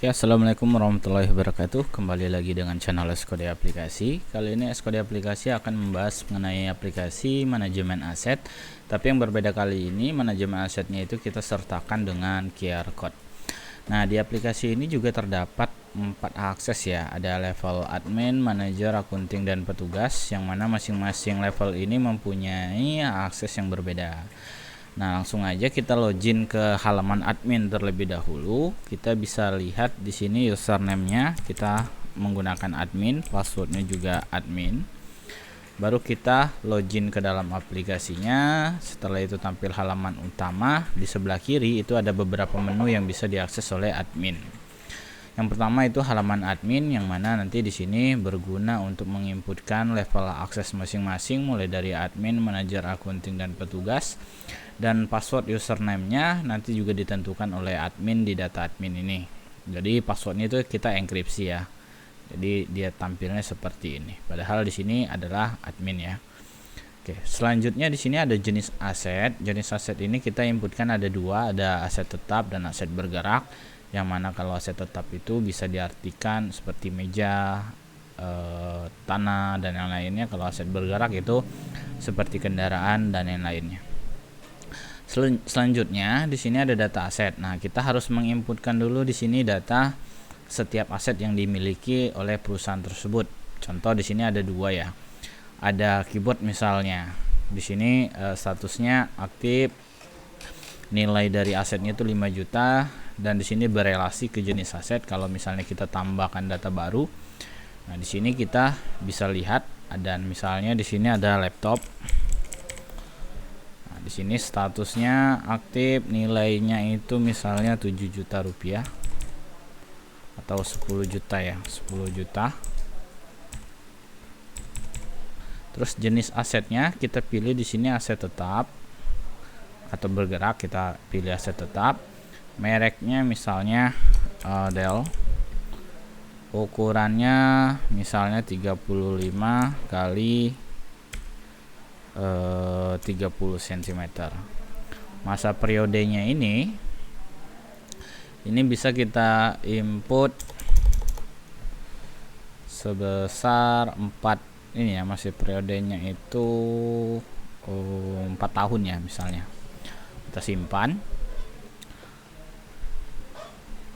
Oke, assalamualaikum warahmatullahi wabarakatuh. Kembali lagi dengan channel Skode Aplikasi. Kali ini Skode Aplikasi akan membahas mengenai aplikasi manajemen aset. Tapi yang berbeda kali ini, manajemen asetnya itu kita sertakan dengan QR code. Nah, di aplikasi ini juga terdapat 4 akses ya. Ada level admin, manajer, akunting, dan petugas, yang mana masing-masing level ini mempunyai akses yang berbeda. Nah, langsung aja kita login ke halaman admin terlebih dahulu. Kita bisa lihat di sini username-nya kita menggunakan admin, passwordnya juga admin. Baru kita login ke dalam aplikasinya. Setelah itu tampil halaman utama. Di sebelah kiri itu ada beberapa menu yang bisa diakses oleh admin. Yang pertama itu halaman admin, yang mana nanti di sini berguna untuk menginputkan level akses masing-masing, mulai dari admin, manajer, akunting, dan petugas. Dan password username-nya nanti juga ditentukan oleh admin di data admin ini. Jadi passwordnya itu kita enkripsi ya. Jadi dia tampilnya seperti ini. Padahal di sini adalah admin ya. Oke, selanjutnya di sini ada jenis aset. Jenis aset ini kita inputkan ada dua, ada aset tetap dan aset bergerak. Yang mana kalau aset tetap itu bisa diartikan seperti meja, tanah, dan yang lainnya. Kalau aset bergerak itu seperti kendaraan dan yang lainnya. Selanjutnya di sini ada data aset. Nah, kita harus menginputkan dulu di sini data setiap aset yang dimiliki oleh perusahaan tersebut. Contoh di sini ada dua ya. Ada keyboard misalnya. Di sini statusnya aktif. Nilai dari asetnya itu 5 juta dan di sini berelasi ke jenis aset. Kalau misalnya kita tambahkan data baru. Nah, di sini kita bisa lihat dan misalnya di sini ada laptop. Di sini statusnya aktif, nilainya itu misalnya 7 juta rupiah atau 10 juta ya, 10 juta. Terus jenis asetnya kita pilih di sini aset tetap atau bergerak, kita pilih aset tetap. Mereknya misalnya Dell. Ukurannya misalnya 35 kali 30 cm. Masa periodenya ini bisa kita input sebesar 4 ini ya, masih periodenya itu 4 tahun ya misalnya. Kita simpan.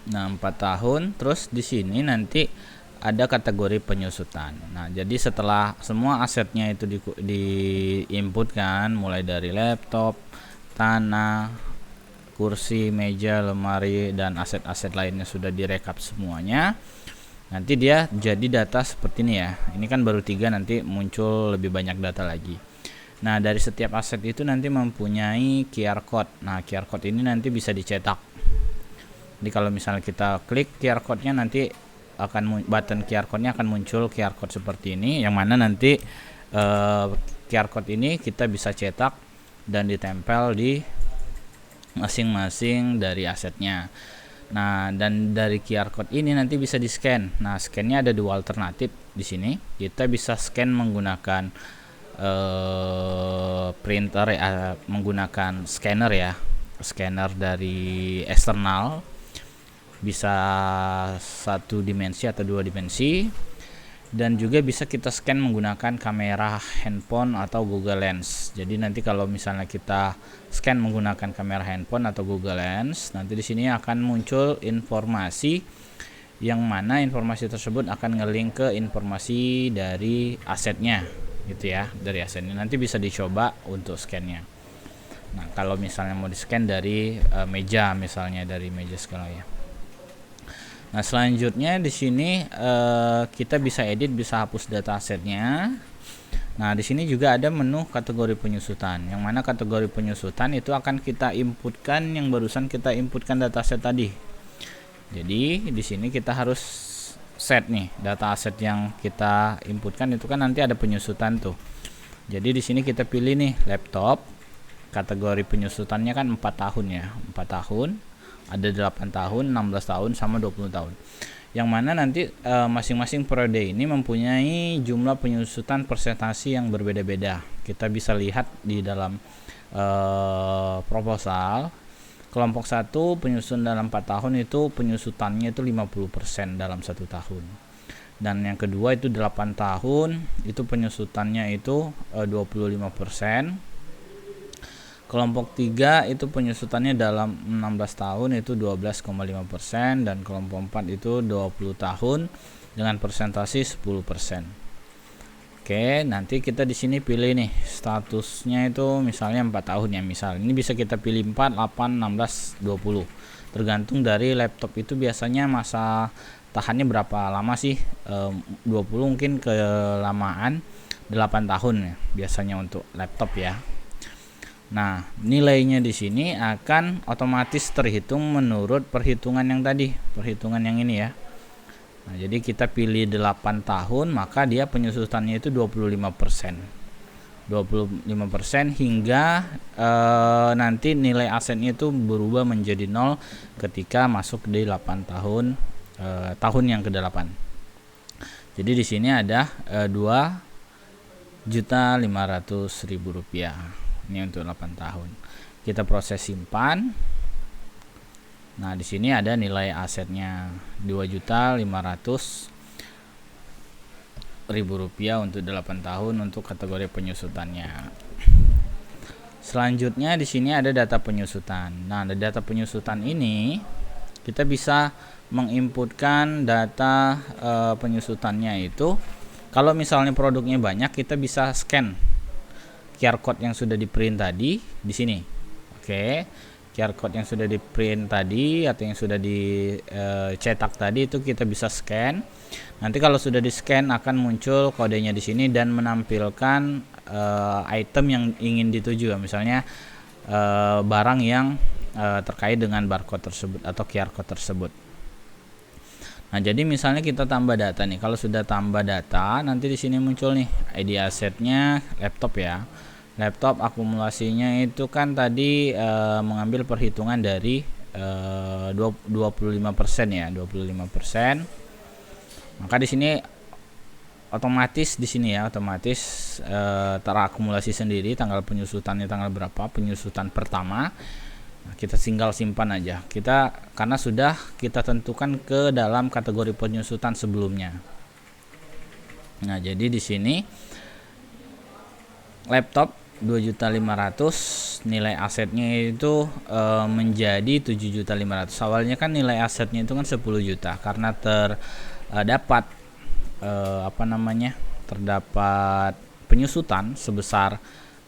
Nah, 4 tahun. Terus di sini nanti ada kategori penyusutan. Nah, jadi setelah semua asetnya itu diinputkan, mulai dari laptop, tanah, kursi, meja, lemari, dan aset-aset lainnya sudah direkap semuanya, nanti dia jadi data seperti ini ya. Ini kan baru 3, nanti muncul lebih banyak data lagi. Nah, dari setiap aset itu nanti mempunyai QR code. Nah, QR code ini nanti bisa dicetak. Jadi kalau misalnya kita klik QR code-nya, nanti button QR code-nya akan muncul QR code seperti ini, yang mana nanti QR code ini kita bisa cetak dan ditempel di masing-masing dari asetnya. Nah, dan dari QR code ini nanti bisa di-scan. Nah, scan-nya ada dua alternatif di sini. Kita bisa scan menggunakan printer ya, menggunakan scanner ya. Scanner dari eksternal. Bisa 1 dimensi atau 2 dimensi, dan juga bisa kita scan menggunakan kamera handphone atau Google Lens. Jadi nanti kalau misalnya kita scan menggunakan kamera handphone atau Google Lens, nanti di sini akan muncul informasi, yang mana informasi tersebut akan ngelink ke informasi dari asetnya gitu ya. Dari asetnya nanti bisa dicoba untuk scannya. Nah, kalau misalnya mau di scan dari meja, misalnya dari meja segala ya. Nah, selanjutnya di sini kita bisa edit, bisa hapus data asetnya. Nah, di sini juga ada menu kategori penyusutan, yang mana kategori penyusutan itu akan kita inputkan yang barusan kita inputkan data aset tadi. Jadi di sini kita harus set nih data aset yang kita inputkan itu kan nanti ada penyusutan tuh. Jadi di sini kita pilih nih laptop. Kategori penyusutannya kan 4 tahun ya, 4 tahun. Ada 8 tahun, 16 tahun, sama 20 tahun. Yang mana nanti masing-masing periode ini mempunyai jumlah penyusutan presentasi yang berbeda-beda. Kita bisa lihat di dalam proposal. Kelompok 1 penyusutan dalam 4 tahun itu penyusutannya itu 50% dalam 1 tahun. Dan yang kedua itu 8 tahun itu penyusutannya itu 25%. Kelompok 3 itu penyusutannya dalam 16 tahun itu 12,5%, dan kelompok 4 itu 20 tahun dengan persentase 10%. Oke, nanti kita di sini pilih nih statusnya itu misalnya 4 tahun ya, misal. Ini bisa kita pilih 4, 8, 16, 20. Tergantung dari laptop itu biasanya masa tahannya berapa lama sih. 20 mungkin kelamaan, 8 tahun ya biasanya untuk laptop ya. Nah, nilainya di sini akan otomatis terhitung menurut perhitungan yang tadi, perhitungan yang ini ya. Nah, jadi kita pilih 8 tahun, maka dia penyusutannya itu 25%. 25% hingga nanti nilai asetnya itu berubah menjadi 0 ketika masuk di 8 tahun tahun yang ke-8. Jadi di sini ada Rp2.500.000. Ini untuk 8 tahun. Kita proses simpan. Nah, di sini ada nilai asetnya Rp2.500.000 untuk 8 tahun untuk kategori penyusutannya. Selanjutnya di sini ada data penyusutan. Nah, di data penyusutan ini kita bisa menginputkan data penyusutannya itu. Kalau misalnya produknya banyak, kita bisa scan QR code yang sudah di print tadi di sini. Oke. QR code yang sudah di print tadi atau yang sudah dicetak tadi itu kita bisa scan. Nanti kalau sudah di scan akan muncul kodenya di sini dan menampilkan item yang ingin dituju, misalnya barang yang terkait dengan barcode tersebut atau QR code tersebut. Nah, jadi misalnya kita tambah data nih. Kalau sudah tambah data, nanti di sini muncul nih ID asetnya laptop ya. Laptop akumulasinya itu kan tadi mengambil perhitungan dari 25% ya, 25%. Maka di sini otomatis terakumulasi sendiri tanggal penyusutannya tanggal berapa, penyusutan pertama. Nah, kita tinggal simpan aja. Karena sudah kita tentukan ke dalam kategori penyusutan sebelumnya. Nah, jadi di sini laptop 2.500.000, nilai asetnya itu menjadi 7.500.000. Awalnya kan nilai asetnya itu kan 10 juta karena terdapat terdapat penyusutan sebesar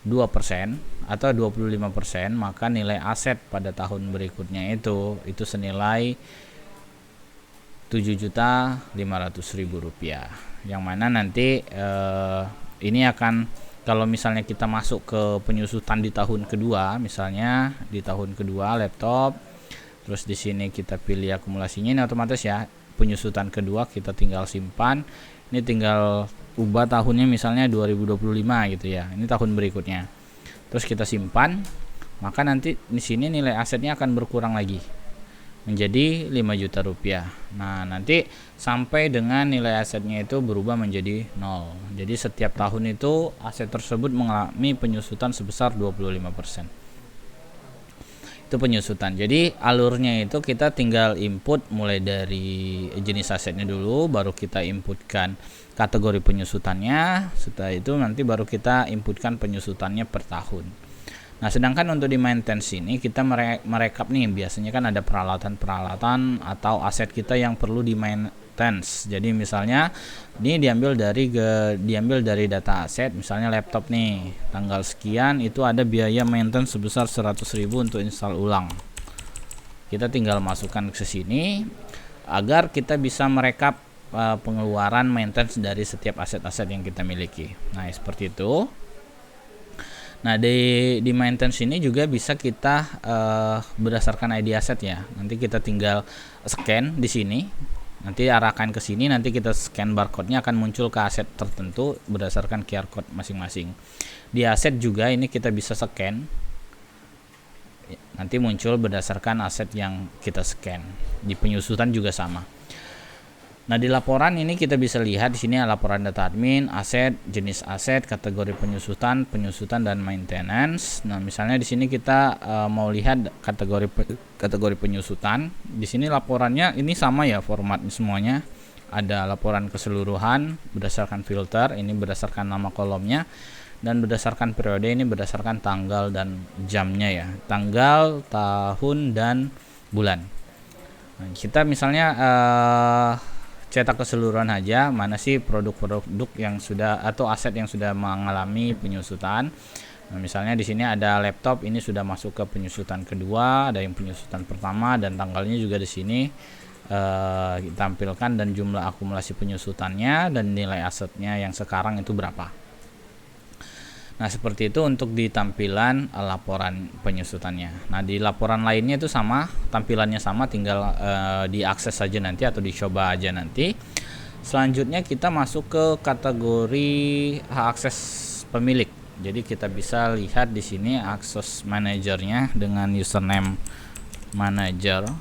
2% atau 25%, maka nilai aset pada tahun berikutnya itu senilai Rp7.500.000, yang mana nanti ini akan, kalau misalnya kita masuk ke penyusutan di tahun kedua, misalnya di tahun kedua laptop, terus di sini kita pilih akumulasinya, ini otomatis ya penyusutan kedua kita tinggal simpan. Ini tinggal ubah tahunnya misalnya 2025 gitu ya. Ini tahun berikutnya. Terus kita simpan, maka nanti di sini nilai asetnya akan berkurang lagi menjadi Rp5 juta. Nah, nanti sampai dengan nilai asetnya itu berubah menjadi 0. Jadi setiap tahun itu aset tersebut mengalami penyusutan sebesar 25%. Itu penyusutan. Jadi alurnya itu kita tinggal input mulai dari jenis asetnya dulu, baru kita inputkan kategori penyusutannya. Setelah itu nanti baru kita inputkan penyusutannya per tahun. Nah, sedangkan untuk di maintenance ini kita merekap nih, biasanya kan ada peralatan-peralatan atau aset kita yang perlu di maintenance. Jadi misalnya ini diambil dari data aset, misalnya laptop nih, tanggal sekian itu ada biaya maintenance sebesar 100.000 untuk install ulang. Kita tinggal masukkan ke sini agar kita bisa merekap pengeluaran maintenance dari setiap aset-aset yang kita miliki. Nah, seperti itu. Nah, di maintenance ini juga bisa kita berdasarkan ID aset ya. Nanti kita tinggal scan di sini. Nanti arahkan ke sini, nanti kita scan barcode-nya akan muncul ke aset tertentu berdasarkan QR code masing-masing. Di aset juga ini kita bisa scan. Nanti muncul berdasarkan aset yang kita scan. Di penyusutan juga sama. Nah, di laporan ini kita bisa lihat di sini laporan data admin, aset, jenis aset, kategori penyusutan, dan maintenance. Nah, misalnya di sini kita mau lihat kategori penyusutan. Di sini laporannya ini sama ya formatnya semuanya. Ada laporan keseluruhan berdasarkan filter, ini berdasarkan nama kolomnya, dan berdasarkan periode ini berdasarkan tanggal dan jamnya ya. Tanggal, tahun, dan bulan. Nah, kita misalnya cetak keseluruhan aja, mana sih produk-produk yang sudah atau aset yang sudah mengalami penyusutan. Nah, misalnya di sini ada laptop, ini sudah masuk ke penyusutan kedua, ada yang penyusutan pertama, dan tanggalnya juga di sini ditampilkan, dan jumlah akumulasi penyusutannya dan nilai asetnya yang sekarang itu berapa. Nah, seperti itu untuk di tampilan laporan penyusutannya. Nah, di laporan lainnya itu sama, tampilannya sama, tinggal diakses saja nanti atau dicoba aja nanti. Selanjutnya kita masuk ke kategori hak akses pemilik. Jadi kita bisa lihat di sini akses manajernya dengan username manager.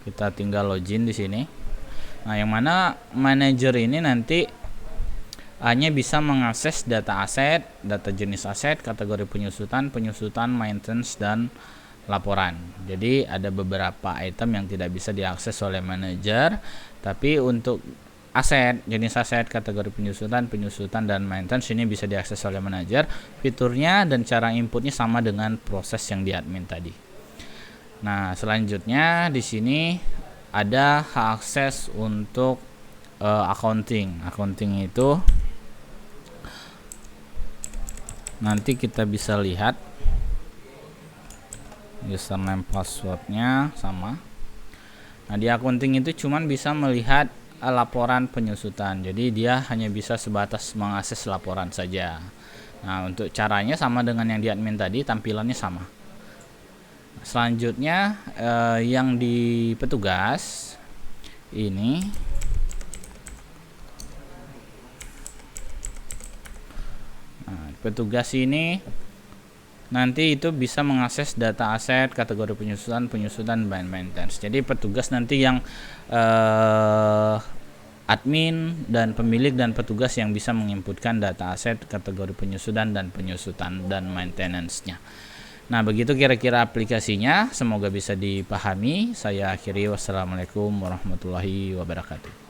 Kita tinggal login di sini. Nah, yang mana manajer ini nanti hanya bisa mengakses data aset, data jenis aset, kategori penyusutan, maintenance, dan laporan. Jadi ada beberapa item yang tidak bisa diakses oleh manajer, tapi untuk aset, jenis aset, kategori penyusutan, dan maintenance ini bisa diakses oleh manajer. Fiturnya dan cara inputnya sama dengan proses yang di admin tadi. Nah, selanjutnya di sini ada hak akses untuk accounting. Accounting itu nanti kita bisa lihat username passwordnya sama. Nah, di accounting itu cuman bisa melihat laporan penyusutan, jadi dia hanya bisa sebatas mengakses laporan saja. Nah, untuk caranya sama dengan yang di admin tadi, tampilannya sama. Selanjutnya yang di petugas ini petugas ini nanti itu bisa mengakses data aset, kategori penyusutan, dan maintenance. Jadi petugas nanti yang admin dan pemilik dan petugas yang bisa menginputkan data aset, kategori penyusutan, dan maintenance-nya. Nah, begitu kira-kira aplikasinya, semoga bisa dipahami. Saya akhiri, wassalamualaikum warahmatullahi wabarakatuh.